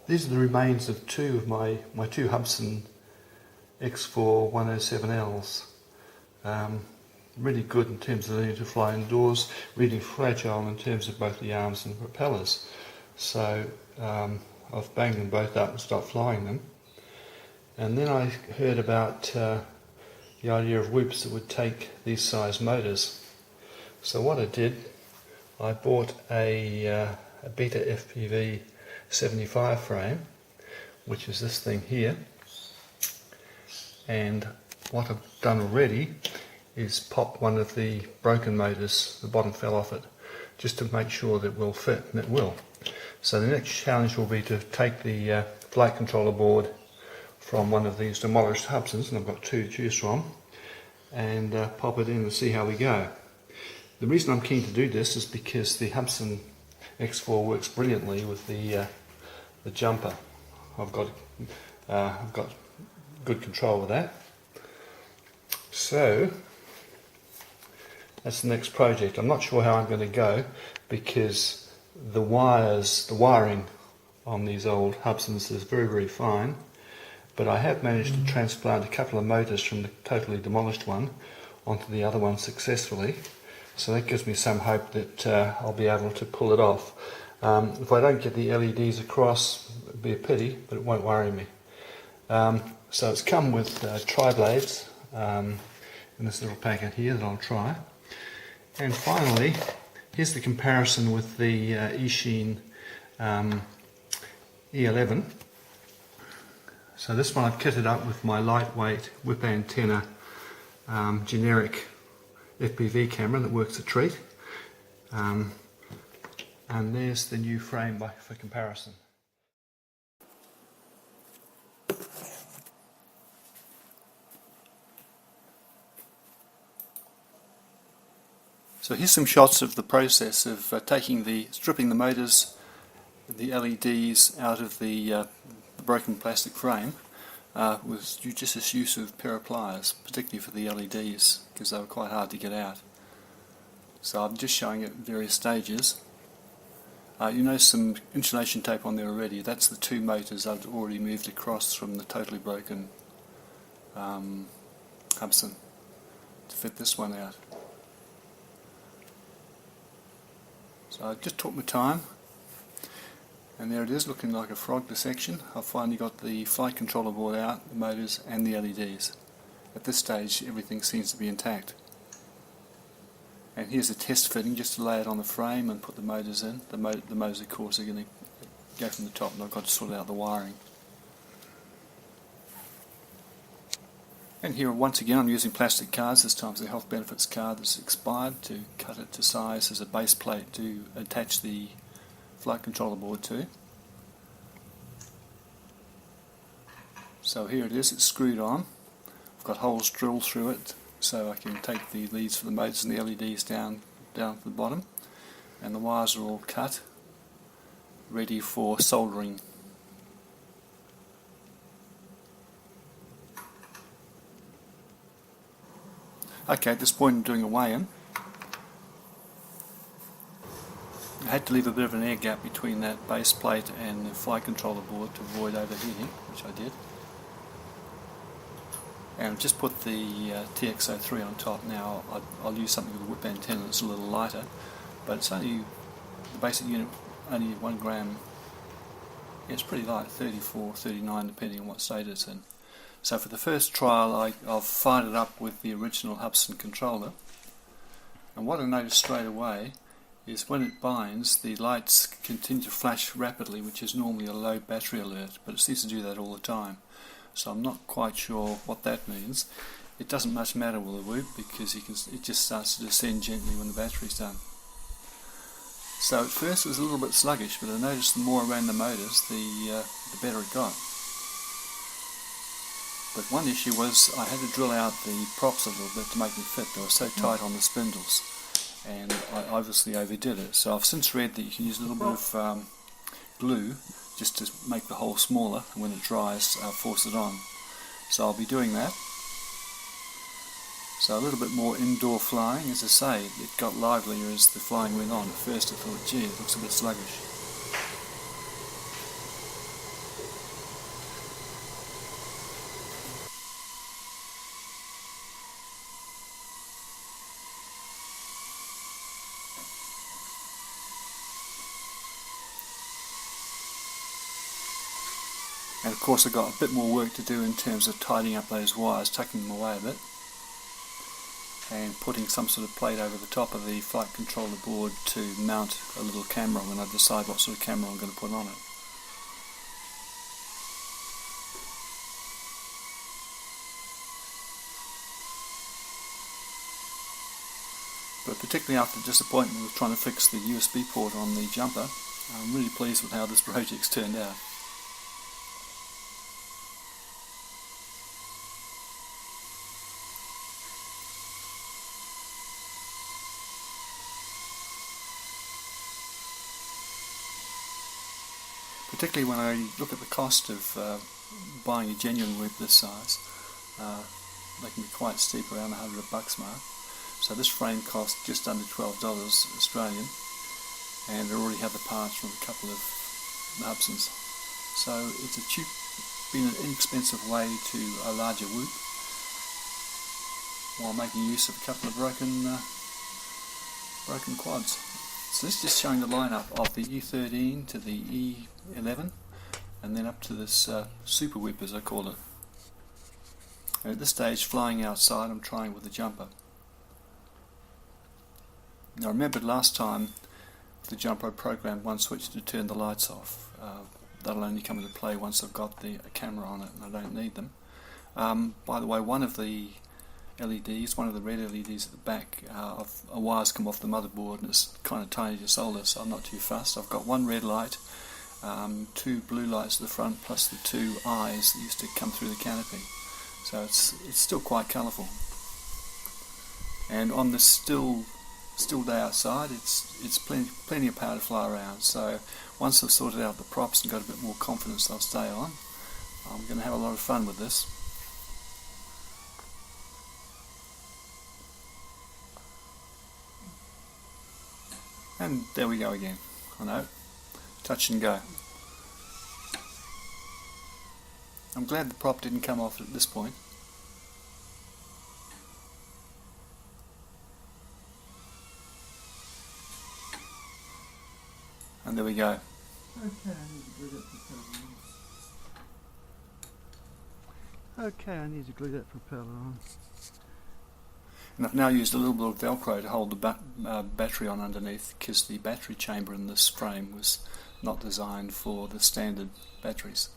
These are the remains of two of my two Hubsan X4 107Ls. Really good in terms of learning to fly indoors, really fragile in terms of both the arms and propellers. So I've banged them both up and stopped flying them. And then I heard about the idea of whoops that would take these size motors. So what I did, I bought a Beta FPV 75 frame, which is this thing here. And what I've done already is pop one of the broken motors, the bottom fell off it, just to make sure that it will fit, and it will. So the next challenge will be to take the flight controller board from one of these demolished Hubsans, and I've got two to choose from, and pop it in and see how we go. The reason I'm keen to do this is because the Hubsan X4 works brilliantly with the jumper. I've got good control of that. So that's the next project. I'm not sure how I'm going to go because the wiring on these old Hubsans is very, very fine. But I have managed to transplant a couple of motors from the totally demolished one onto the other one successfully. So that gives me some hope that I'll be able to pull it off. If I don't get the LEDs across, it'd be a pity, but it won't worry me. So it's come with tri-blades in this little packet here that I'll try. And finally, here's the comparison with the Eachine E11. So this one I've kitted up with my lightweight whip antenna generic FPV camera that works a treat. And there's the new frame for comparison. So here's some shots of the process of stripping the motors, the LEDs out of the broken plastic frame with judicious use of a pair of pliers, particularly for the LEDs because they were quite hard to get out. So I'm just showing it at various stages. You notice some insulation tape on there already. That's the two motors I've already moved across from the totally broken Hubsan to fit this one out. So I just took my time, and there it is, looking like a frog dissection. I've finally got the flight controller board out, the motors and the LEDs. At this stage everything seems to be intact. And here's a test fitting just to lay it on the frame and put the motors in. The motors of course are going to go from the top, and I've got to sort out the wiring. And here once again I'm using plastic cards. This time it's a health benefits card that's expired, to cut it to size as a base plate to attach the flight controller board to. So here it is, it's screwed on. I've got holes drilled through it so I can take the leads for the motors and the LEDs down to the bottom, and the wires are all cut, ready for soldering. Okay, at this point I'm doing a weigh-in. I had to leave a bit of an air gap between that base plate and the flight controller board to avoid overheating, which I did. And I've just put the TX03 on top now. I'll use something with a whip antenna that's a little lighter, but it's only, the basic unit, only 1 gram. Yeah, it's pretty light, 34, 39 depending on what state it's in. So for the first trial I've fired it up with the original Hubsan controller, and what I noticed straight away is when it binds the lights continue to flash rapidly, which is normally a low battery alert, but it seems to do that all the time. So I'm not quite sure what that means. It doesn't much matter with a whoop because it just starts to descend gently when the battery's done. So at first it was a little bit sluggish, but I noticed the more I ran the motors the better it got. But one issue was I had to drill out the props a little bit to make them fit. They were so tight on the spindles, and I obviously overdid it. So I've since read that you can use a little bit of glue just to make the hole smaller, and when it dries force it on. So I'll be doing that. So a little bit more indoor flying. As I say, it got livelier as the flying went on. At first I thought, gee, it looks a bit sluggish. And of course I've got a bit more work to do in terms of tidying up those wires, tucking them away a bit, and putting some sort of plate over the top of the flight controller board to mount a little camera when I decide what sort of camera I'm going to put on it. But particularly after disappointment with trying to fix the USB port on the jumper, I'm really pleased with how this project's turned out. Particularly when I look at the cost of buying a genuine whip this size, they can be quite steep, around $100 mark. So this frame cost just under $12 Australian, and I already have the parts from a couple of Hubsans. So it's a cheap, been an inexpensive way to a larger whoop, while making use of a couple of broken quads. So this is just showing the lineup of the E13 to the E11, and then up to this super whip, as I call it. And at this stage, flying outside, I'm trying with the jumper. Now I remembered last time the jumper I programmed one switch to turn the lights off. That'll only come into play once I've got the camera on it and I don't need them. By the way, one of the LEDs, one of the red LEDs at the back, a wire's come off the motherboard and it's kind of tiny to solder, so I'm not too fussed. I've got one red light, two blue lights at the front, plus the two eyes that used to come through the canopy. So it's still quite colourful. And on this still day outside, it's plenty of power to fly around. So once I've sorted out the props and got a bit more confidence I'll stay on, I'm going to have a lot of fun with this. And there we go again. I know, touch and go. I'm glad the prop didn't come off at this point. And there we go. Okay, I need to glue that propeller on. And I've now used a little bit of Velcro to hold the battery on underneath, because the battery chamber in this frame was not designed for the standard batteries.